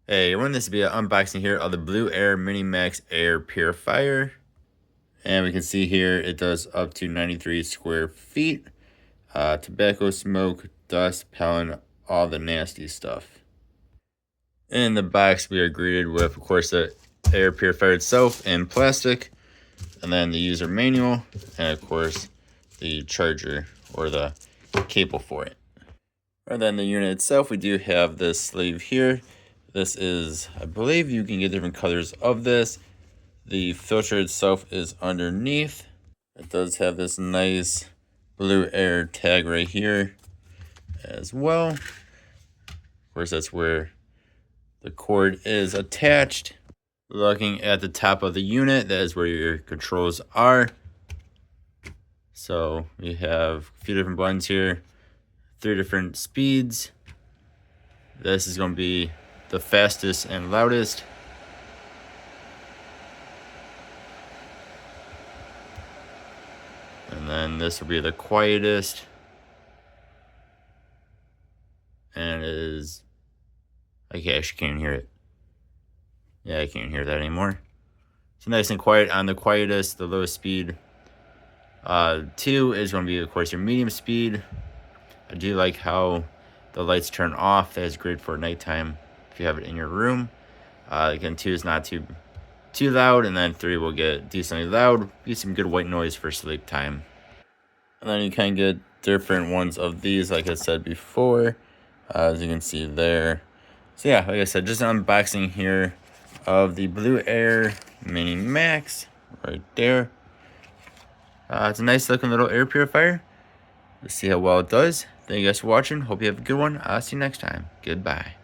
Hey everyone, this will be an unboxing here of the Blueair Mini Max Air Purifier. And we can see here it does up to 93 square feet. Tobacco smoke, dust, pollen, all the nasty stuff. In the box we are greeted with, of course, the air purifier itself in plastic. And then the user manual. And of course, the charger or the cable for it. And then the unit itself, we do have this sleeve here. This is, I believe you can get different colors of this. The filter itself is underneath. It does have this nice Blueair tag right here as well. Of course, that's where the cord is attached. Looking at the top of the unit, that is where your controls are. So we have a few different buttons here, 3 different speeds. This is going to be the fastest and loudest. And then this will be the quietest. And it is, I actually can't hear it. Yeah, I can't hear that anymore. So nice and quiet on the quietest, the lowest speed. 2 is going to be, of course, your medium speed. I do like how the lights turn off. That is great for nighttime if you have it in your room. Again, 2 is not too loud, and then 3 will get decently loud. Get some good white noise for sleep time. And then you can get different ones of these, like I said before, as you can see there. So yeah, like I said, just an unboxing here of the Blueair Mini Max right there. It's a nice looking little air purifier. Let's see how well it does. Thank you guys for watching. Hope you have a good one. I'll see you next time. Goodbye.